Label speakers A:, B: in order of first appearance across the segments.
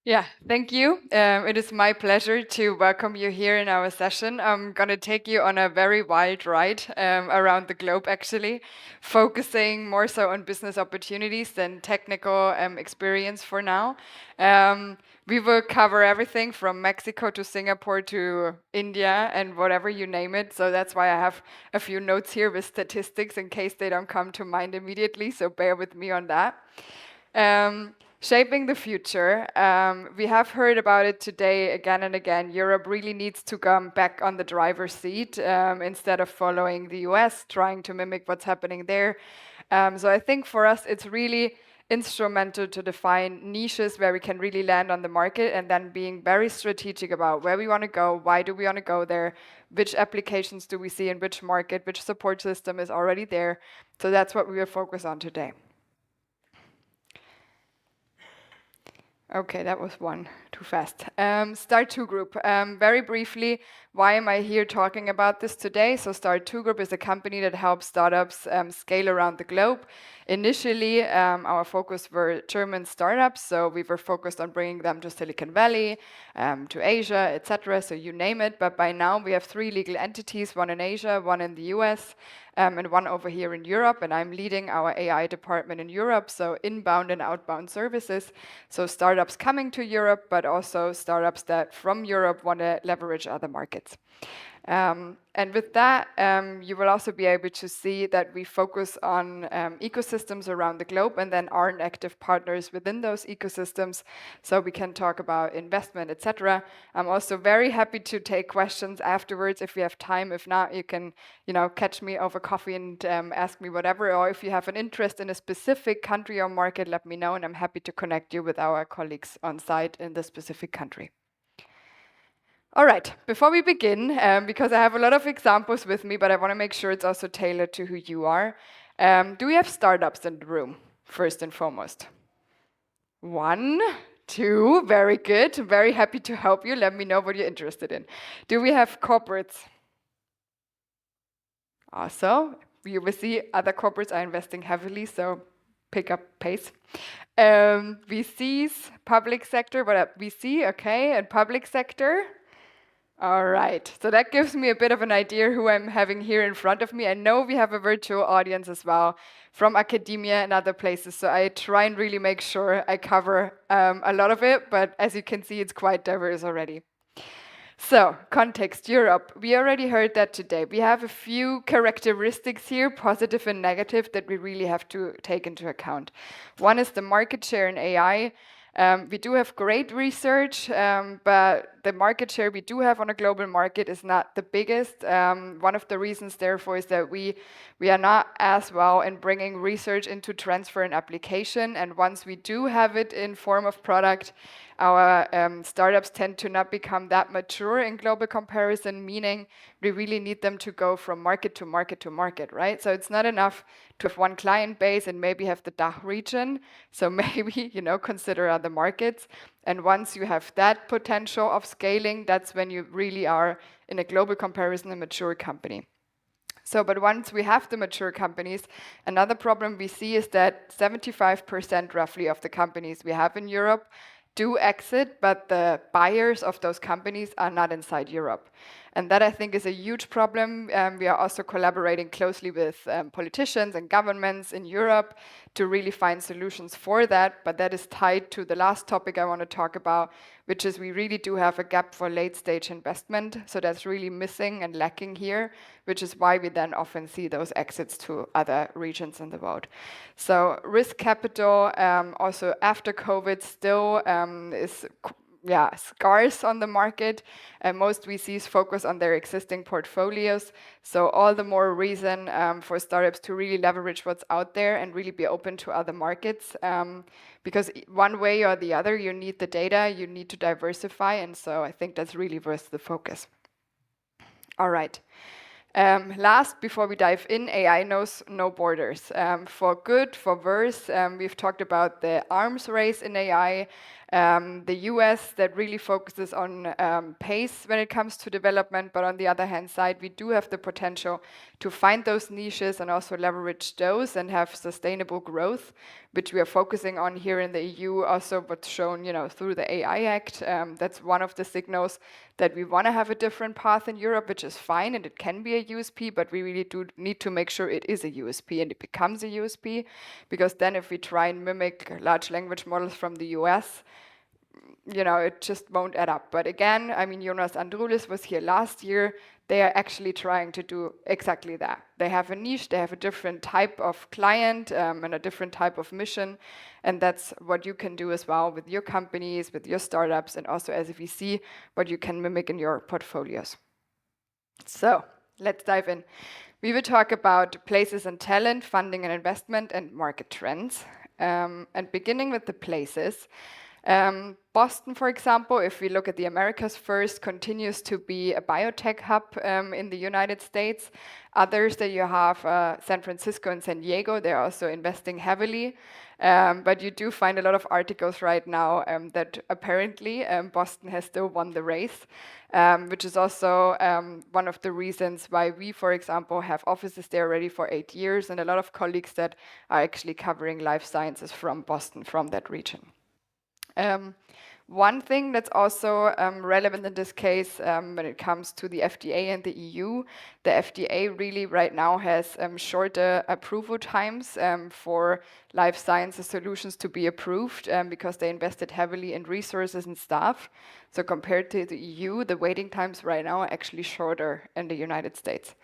A: Yeah, thank you. It is my pleasure to welcome you here in our session. I'm going to take you on a very wild ride around the globe, actually, focusing more so on business opportunities than technical experience for now. We will cover everything from Mexico to Singapore to India and whatever you name it. So that's why I have a few notes here with statistics in case they don't come to mind immediately. So bear with me on that. Shaping the future. We have heard about it today again and again. Europe really needs to come back on the driver's seat instead of following the US, trying to mimic what's happening there. So I think for us, it's really instrumental to define niches where we can really land on the market and then being very strategic about where we want to go, why do we want to go there, which applications do we see in which market, which support system is already there. So that's what we will focus on today. Okay, that was one too fast. Start2 Group. Very briefly, why am I here talking about this today? So Start2 Group is a company that helps startups scale around the globe. Initially, our focus were German startups, so we were focused on bringing them to Silicon Valley, to Asia, etc. So you name it. But by now, we have 3 legal entities: one in Asia, one in the US, and one over here in Europe. And I'm leading our AI department in Europe, so inbound and outbound services. So startups coming to Europe, but also startups that from Europe want to leverage other markets. And with that, you will also be able to see that we focus on ecosystems around the globe and then are active partners within those ecosystems, so we can talk about investment, etc. I'm also very happy to take questions afterwards if we have time. If not, you can, catch me over coffee and ask me whatever. Or if you have an interest in a specific country or market, let me know, and I'm happy to connect you with our colleagues on site in the specific country. All right, before we begin, because I have a lot of examples with me, but I want to make sure it's also tailored to who you are. Do we have startups in the room, first and foremost? 1, 2, very good. Very happy to help you. Let me know what you're interested in. Do we have corporates? Also, you will see other corporates are investing heavily, so pick up pace. VCs, public sector, what VC, okay, and public sector. All right, so that gives me a bit of an idea who I'm having here in front of me. I know we have a virtual audience as well from academia and other places, so I try and really make sure I cover a lot of it, but as you can see, it's quite diverse already. So, context, Europe. We already heard that today. We have a few characteristics here, positive and negative, that we really have to take into account. One is the market share in AI. We do have great research, but the market share we do have on a global market is not the biggest. One of the reasons, therefore, is that we are not as well in bringing research into transfer and application. And once we do have it in form of product, our startups tend to not become that mature in global comparison, meaning we really need them to go from market to market to market, right? So it's not enough to have one client base and maybe have the DACH region. So maybe, consider other markets. And once you have that potential of scaling, that's when you really are, in a global comparison, a mature company. So, but once we have the mature companies, another problem we see is that 75% roughly of the companies we have in Europe do exit, but the buyers of those companies are not inside Europe. And that, I think, is a huge problem. We are also collaborating closely with politicians and governments in Europe to really find solutions for that. But that is tied to the last topic I want to talk about, which is we really do have a gap for late-stage investment. So that's really missing and lacking here, which is why we then often see those exits to other regions in the world. So risk capital, also after COVID, still is scarce on the market. Most VCs focus on their existing portfolios. So all the more reason for startups to really leverage what's out there and really be open to other markets. Because one way or the other, you need the data, you need to diversify. And so I think that's really worth the focus. All right. Last, before we dive in, AI knows no borders. For good, for worse, we've talked about the arms race in AI. The US that really focuses on pace when it comes to development, but on the other hand side, we do have the potential to find those niches and also leverage those and have sustainable growth, which we are focusing on here in the EU. Also, what's shown, through the AI Act, that's one of the signals that we want to have a different path in Europe, which is fine and it can be a USP, but we really do need to make sure it is a USP and it becomes a USP, because then if we try and mimic large language models from the US, it just won't add up. But again, I mean, Jonas Androulis was here last year. They are actually trying to do exactly that. They have a niche, they have a different type of client and a different type of mission. And that's what you can do as well with your companies, with your startups, and also as a VC, what you can mimic in your portfolios. So let's dive in. We will talk about places and talent, funding and investment, and market trends. And beginning with the places, Boston, for example, if we look at the Americas first, continues to be a biotech hub in the United States. Others that you have, San Francisco and San Diego, they're also investing heavily. But you do find a lot of articles right now that apparently Boston has still won the race, which is also one of the reasons why we, for example, have offices there already for 8 years, and a lot of colleagues that are actually covering life sciences from Boston, from that region. One thing that's also relevant in this case when it comes to the FDA and the EU, the FDA really right now has shorter approval times for life sciences solutions to be approved because they invested heavily in resources and staff. So compared to the EU, the waiting times right now are actually shorter in the United States.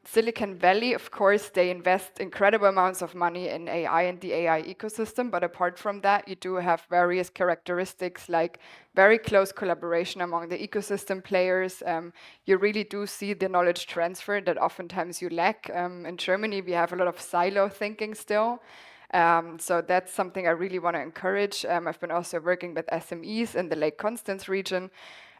A: Silicon Valley, of course, they invest incredible amounts of money in AI and the AI ecosystem, but apart from that, you do have various characteristics like very close collaboration among the ecosystem players. You really do see the knowledge transfer that oftentimes you lack. In Germany, we have a lot of silo thinking still. So that's something I really want to encourage. I've been also working with SMEs in the Lake Constance region.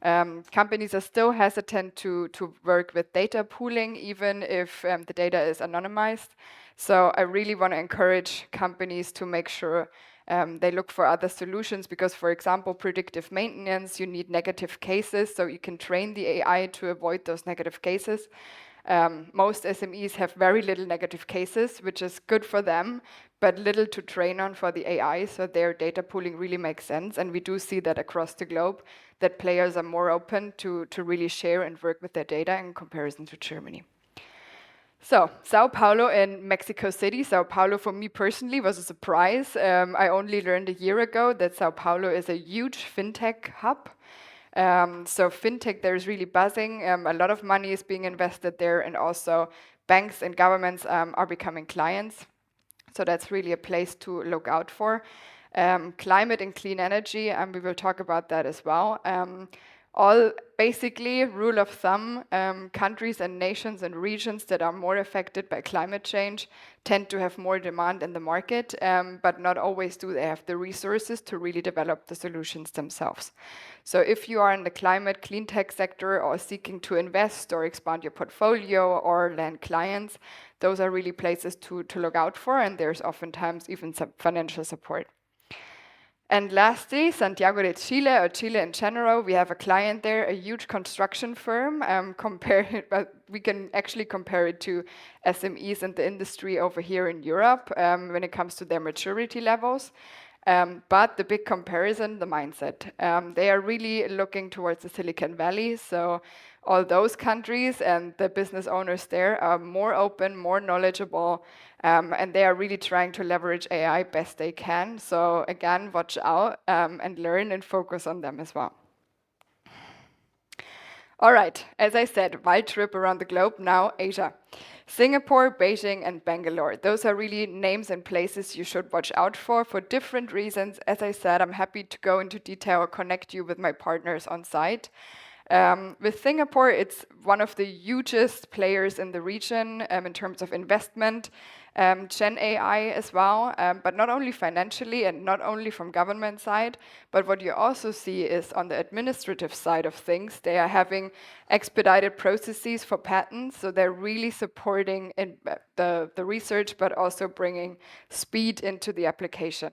A: Companies are still hesitant to work with data pooling, even if the data is anonymized. So I really want to encourage companies to make sure they look for other solutions because, for example, predictive maintenance, you need negative cases, so you can train the AI to avoid those negative cases. Most SMEs have very little negative cases, which is good for them, but little to train on for the AI, so their data pooling really makes sense. And we do see that across the globe, that players are more open to really share and work with their data in comparison to Germany. So, Sao Paulo and Mexico City. Sao Paulo, for me personally, was a surprise. I only learned a year ago that Sao Paulo is a huge fintech hub. So fintech there is really buzzing. A lot of money is being invested there, and also banks and governments are becoming clients. So that's really a place to look out for. Climate and clean energy, we will talk about that as well. All basically, rule of thumb, countries and nations and regions that are more affected by climate change tend to have more demand in the market, but not always do they have the resources to really develop the solutions themselves. So if you are in the climate clean tech sector or seeking to invest or expand your portfolio or land clients, those are really places to look out for, and there's oftentimes even some financial support. And lastly, Santiago de Chile, or Chile in general, we have a client there, a huge construction firm. But we can actually compare it to SMEs in the industry over here in Europe when it comes to their maturity levels. But the big comparison, the mindset. They are really looking towards the Silicon Valley. So all those countries and the business owners there are more open, more knowledgeable, and they are really trying to leverage AI best they can. So again, watch out and learn and focus on them as well. All right, as I said, wild trip around the globe, now Asia. Singapore, Beijing, and Bangalore. Those are really names and places you should watch out for different reasons. As I said, I'm happy to go into detail or connect you with my partners on site. With Singapore, it's one of the hugest players in the region in terms of investment, Gen AI as well, but not only financially and not only from government side, but what you also see is on the administrative side of things, they are having expedited processes for patents, so they're really supporting the research, but also bringing speed into the application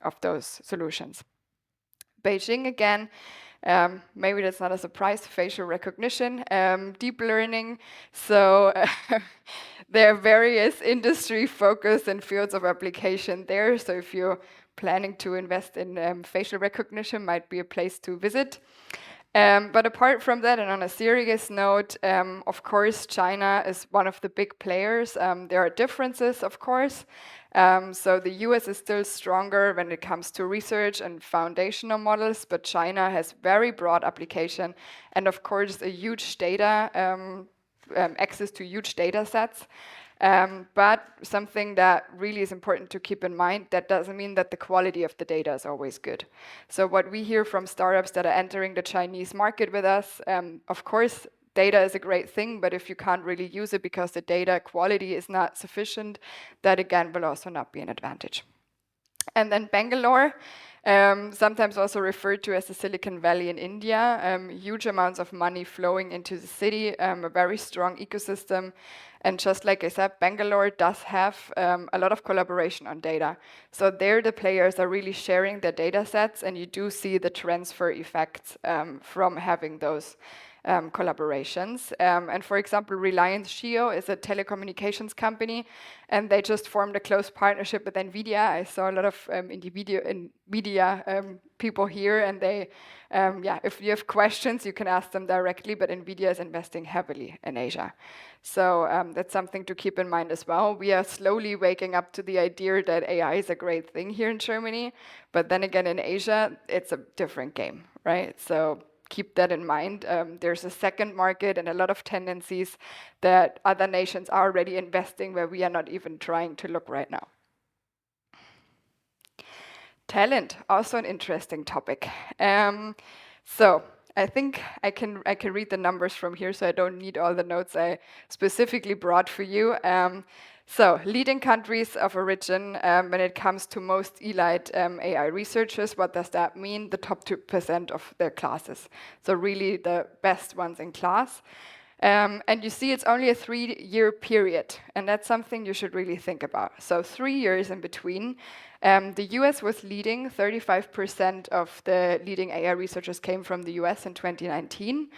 A: of those solutions. Beijing again, maybe that's not a surprise, facial recognition, deep learning. So there are various industry focus and fields of application there. So if you're planning to invest in facial recognition, might be a place to visit. But apart from that, and on a serious note, of course, China is one of the big players. There are differences, of course. So the US is still stronger when it comes to research and foundational models, but China has very broad application and, of course, a huge data, access to huge data sets. But something that really is important to keep in mind, that doesn't mean that the quality of the data is always good. So what we hear from startups that are entering the Chinese market with us, of course, data is a great thing, but if you can't really use it because the data quality is not sufficient, that again will also not be an advantage. And then Bangalore, sometimes also referred to as the Silicon Valley in India, huge amounts of money flowing into the city, a very strong ecosystem. And just like I said, Bangalore does have a lot of collaboration on data. So there the players are really sharing their data sets, and you do see the transfer effects from having those collaborations. And for example, Reliance Jio is a telecommunications company, and they just formed a close partnership with NVIDIA. I saw a lot of NVIDIA people here, and they, if you have questions, you can ask them directly, but NVIDIA is investing heavily in Asia. So that's something to keep in mind as well. We are slowly waking up to the idea that AI is a great thing here in Germany, but then again in Asia, it's a different game, right? So keep that in mind. There's a second market and a lot of tendencies that other nations are already investing where we are not even trying to look right now. Talent, also an interesting topic. So I think I can read the numbers from here, so I don't need all the notes I specifically brought for you. So leading countries of origin when it comes to most elite AI researchers, what does that mean? The top 2% of their classes. So really the best ones in class. And you see it's only a 3-year period, and that's something you should really think about. So 3 years in between. The US was leading, 35% of the leading AI researchers came from the US in 2019.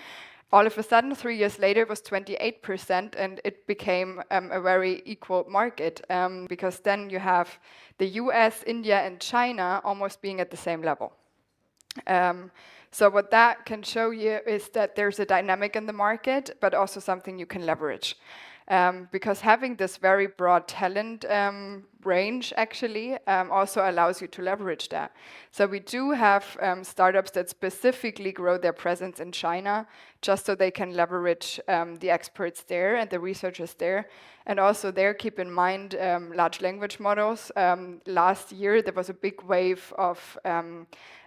A: All of a sudden, 3 years later, it was 28%, and it became a very equal market because then you have the US, India, and China almost being at the same level. So what that can show you is that there's a dynamic in the market, but also something you can leverage. Because having this very broad talent range actually also allows you to leverage that. So we do have startups that specifically grow their presence in China just so they can leverage the experts there and the researchers there. And also there, keep in mind large language models. Last year, there was a big wave of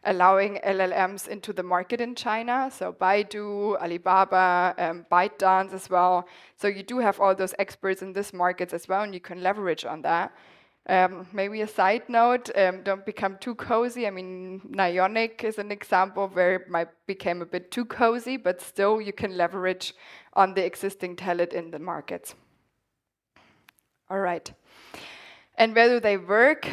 A: allowing LLMs into the market in China. So Baidu, Alibaba, ByteDance as well. So you do have all those experts in this market as well, and you can leverage on that. Maybe a side note, don't become too cozy. I mean, Nionic is an example where it might become a bit too cozy, but still you can leverage on the existing talent in the markets. All right. And where do they work?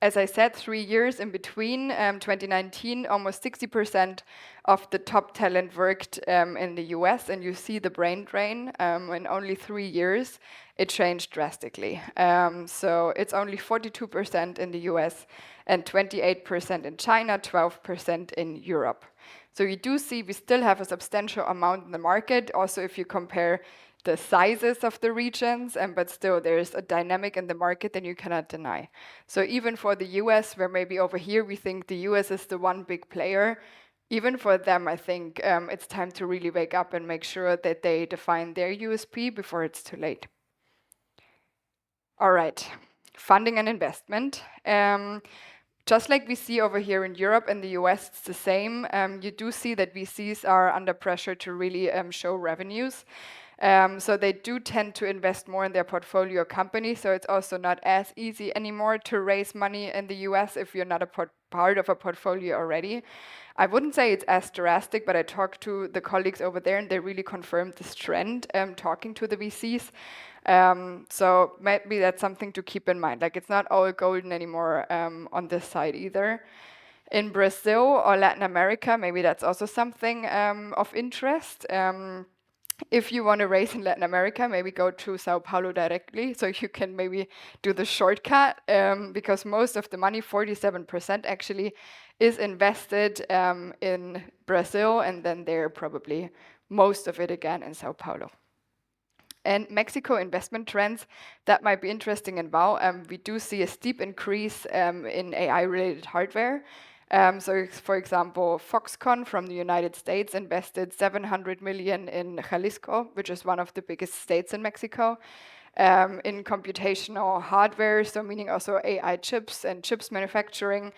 A: As I said, 3 years in between 2019, almost 60% of the top talent worked in the US, and you see the brain drain. In only 3 years, it changed drastically. So it's only 42% in the US and 28% in China, 12% in Europe. So you do see we still have a substantial amount in the market. Also, if you compare the sizes of the regions, but still there's a dynamic in the market that you cannot deny. So even for the US, where maybe over here we think the US is the one big player, even for them, I think it's time to really wake up and make sure that they define their USP before it's too late. All right, funding and investment. Just like we see over here in Europe and the US, it's the same. You do see that VCs are under pressure to really show revenues. So they do tend to invest more in their portfolio company. So it's also not as easy anymore to raise money in the US if you're not a part of a portfolio already. I wouldn't say it's as drastic, but I talked to the colleagues over there and they really confirmed this trend, talking to the VCs. So maybe that's something to keep in mind. Like, it's not all golden anymore on this side either. In Brazil or Latin America, maybe that's also something of interest. If you want to raise in Latin America, maybe go to Sao Paulo directly, so you can maybe do the shortcut, because most of the money, 47% actually, is invested in Brazil, and then there probably most of it again in Sao Paulo. And Mexico investment trends, that might be interesting and wow. We do see a steep increase in AI-related hardware. So, for example, Foxconn from the United States invested 700 million in Jalisco, which is one of the biggest states in Mexico, in computational hardware, so meaning also AI chips and chips manufacturing.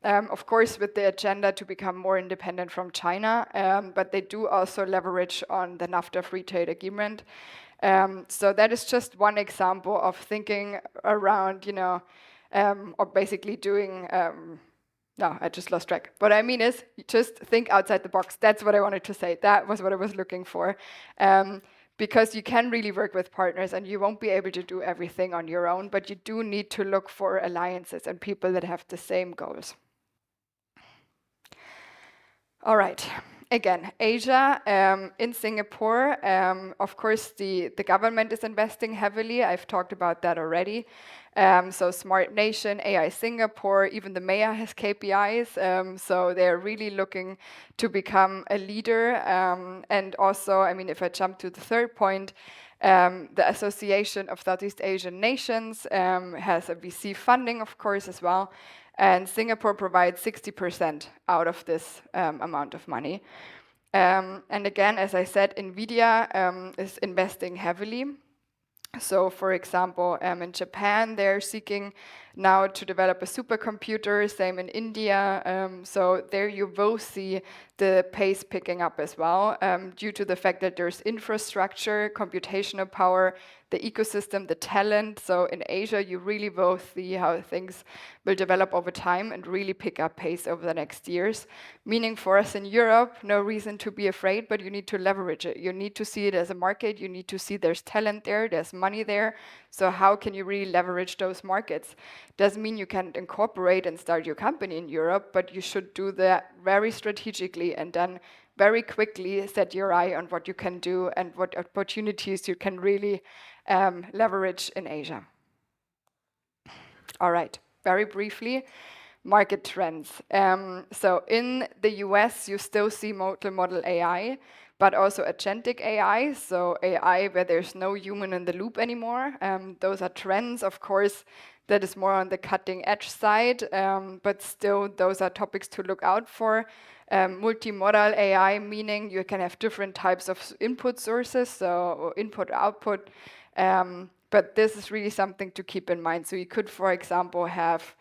A: Of course, with the agenda to become more independent from China, but they do also leverage on the NAFTA free trade agreement. So that is just one example of thinking around, or basically doing. No, I just lost track. What I mean is, just think outside the box. That's what I wanted to say. That was what I was looking for. Because you can really work with partners and you won't be able to do everything on your own, but you do need to look for alliances and people that have the same goals. All right. Again, Asia, in Singapore, of course, the government is investing heavily. I've talked about that already. So Smart Nation, AI Singapore, even the mayor has KPIs. So they're really looking to become a leader. And also, I mean, if I jump to the third point, the Association of Southeast Asian Nations has a VC funding, of course, as well. And Singapore provides 60% out of this amount of money. And again, as I said, NVIDIA is investing heavily. So, for example, in Japan, they're seeking now to develop a supercomputer, same in India. So there you will see the pace picking up as well, due to the fact that there's infrastructure, computational power, the ecosystem, the talent. So in Asia, you really will see how things will develop over time and really pick up pace over the next years. Meaning for us in Europe, no reason to be afraid, but you need to leverage it. You need to see it as a market. You need to see there's talent there, there's money there. So how can you really leverage those markets? Doesn't mean you can't incorporate and start your company in Europe, but you should do that very strategically and then very quickly set your eye on what you can do and what opportunities you can really leverage in Asia. All right, very briefly, market trends. So in the US, you still see multimodal AI, but also agentic AI, so AI where there's no human in the loop anymore. Those are trends, of course, that is more on the cutting edge side, but still those are topics to look out for. Multimodal AI, meaning you can have different types of input sources, so input, output, but this is really something to keep in mind. So you could, for example, have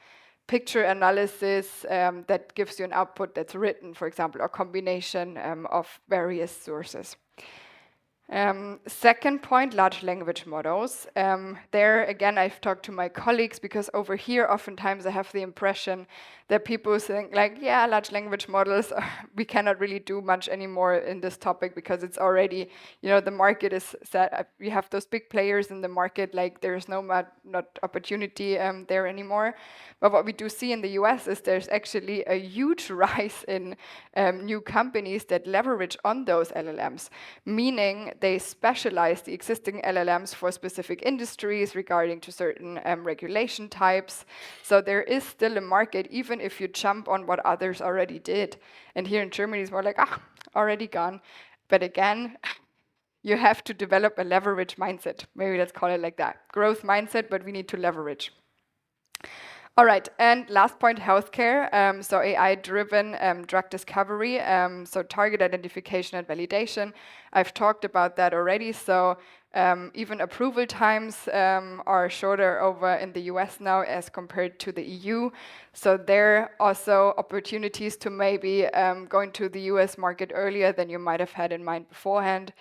A: picture analysis that gives you an output that's written, for example, or combination of various sources. Second point, large language models. There, again, I've talked to my colleagues because over here, oftentimes I have the impression that people think like, yeah, large language models, we cannot really do much anymore in this topic because it's already, the market is set. We have those big players in the market, like there's not opportunity there anymore. But what we do see in the US is there's actually a huge rise in new companies that leverage on those LLMs, meaning they specialize the existing LLMs for specific industries regarding to certain regulation types. So there is still a market, even if you jump on what others already did. And here in Germany, it's more like, already gone. But again, you have to develop a leverage mindset. Maybe let's call it like that. Growth mindset, but we need to leverage. All right, and last point, healthcare. So AI-driven drug discovery, so target identification and validation. I've talked about that already. So even approval times are shorter over in the US now as compared to the EU. So there are also opportunities to maybe go into the US market earlier than you might have had in mind beforehand.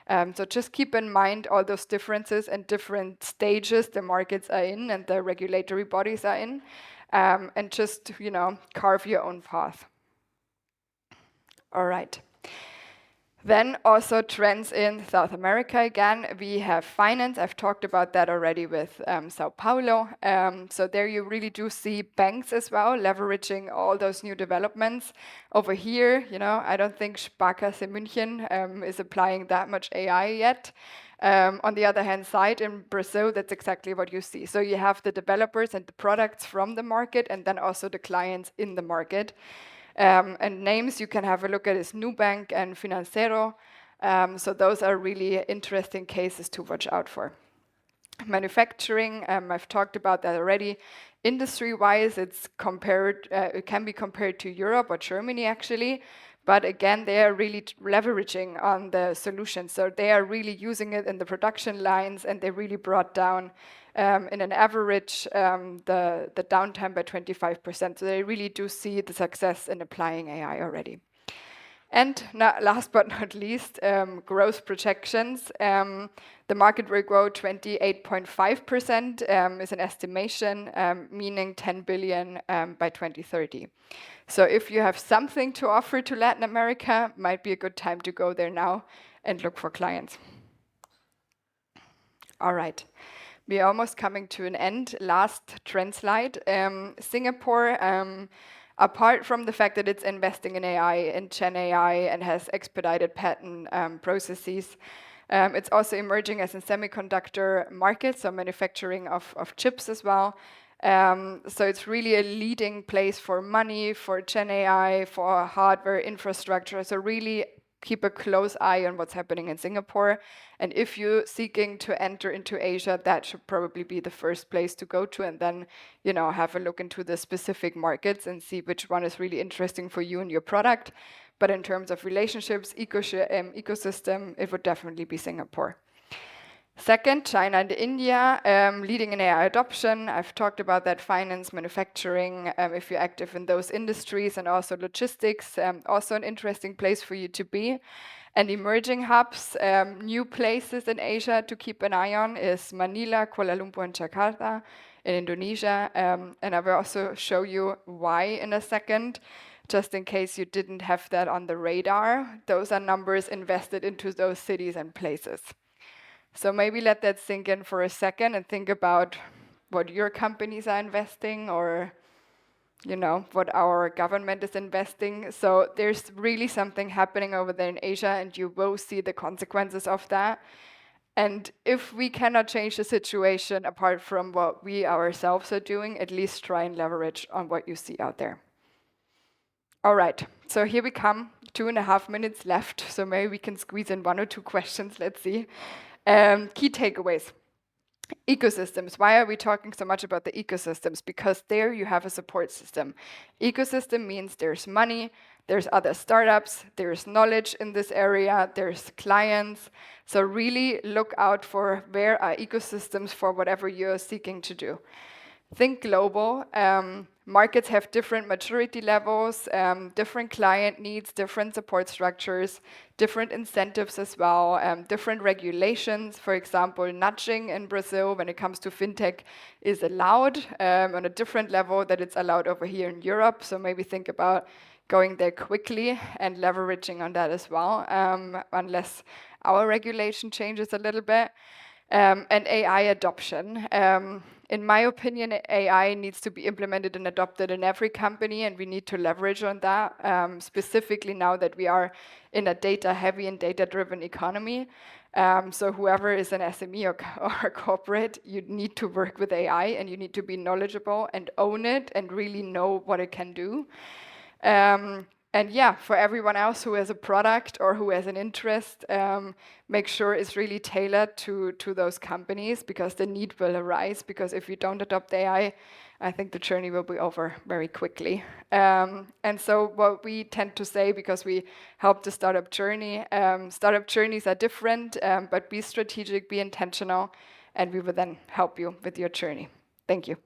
A: So just keep in mind all those differences and different stages the markets are in and the regulatory bodies are in, and just, carve your own path. All right. Then also trends in South America again. We have finance. I've talked about that already with Sao Paulo. So there you really do see banks as well leveraging all those new developments. Over here, I don't think Sparkasse München is applying that much AI yet. On the other hand side, in Brazil, that's exactly what you see. So you have the developers and the products from the market, and then also the clients in the market. And names you can have a look at is Nubank and Financiero. So those are really interesting cases to watch out for. Manufacturing, I've talked about that already. Industry-wise, it can be compared to Europe or Germany actually. But again, they are really leveraging on the solution. So they are really using it in the production lines, and they really brought down in an average, the downtime by 25%. So they really do see the success in applying AI already. And last but not least, growth projections. The market will grow 28.5% is an estimation, meaning 10 billion by 2030. So if you have something to offer to Latin America, might be a good time to go there now and look for clients. All right. We're almost coming to an end. Last trend slide. Singapore, apart from the fact that it's investing in AI and Gen AI and has expedited patent processes, it's also emerging as a semiconductor market, so manufacturing of chips as well. So it's really a leading place for money, for Gen AI, for hardware infrastructure. So really keep a close eye on what's happening in Singapore. And if you're seeking to enter into Asia, that should probably be the first place to go to, and then, have a look into the specific markets and see which one is really interesting for you and your product. But in terms of relationships, ecosystem, it would definitely be Singapore. Second, China and India, leading in AI adoption. I've talked about that, finance, manufacturing, if you're active in those industries, and also logistics, also an interesting place for you to be. And emerging hubs, new places in Asia to keep an eye on is Manila, Kuala Lumpur, and Jakarta in Indonesia. And I will also show you why in a second, just in case you didn't have that on the radar. Those are numbers invested into those cities and places. So maybe let that sink in for a second and think about what your companies are investing, or, what our government is investing. So there's really something happening over there in Asia, and you will see the consequences of that. And if we cannot change the situation apart from what we ourselves are doing, at least try and leverage on what you see out there. All right, so here we come, 2.5 minutes left. So maybe we can squeeze in 1 or 2 questions, let's see. Key takeaways. Ecosystems. Why are we talking so much about the ecosystems? Because there you have a support system. Ecosystem means there's money, there's other startups, there's knowledge in this area, there's clients. So really look out for where are ecosystems for whatever you're seeking to do. Think global. Markets have different maturity levels, different client needs, different support structures, different incentives as well, different regulations. For example, nudging in Brazil when it comes to fintech is allowed on a different level that it's allowed over here in Europe. So maybe think about going there quickly and leveraging on that as well, unless our regulation changes a little bit. And AI adoption. In my opinion, AI needs to be implemented and adopted in every company, and we need to leverage on that, specifically now that we are in a data-heavy and data-driven economy. So whoever is an SME or a corporate, you need to work with AI, and you need to be knowledgeable and own it and really know what it can do. And yeah, for everyone else who has a product or who has an interest, make sure it's really tailored to those companies, because the need will arise. Because if you don't adopt AI, I think the journey will be over very quickly. And so what we tend to say, because we help the startup journey, startup journeys are different, but be strategic, be intentional, and we will then help you with your journey. Thank you.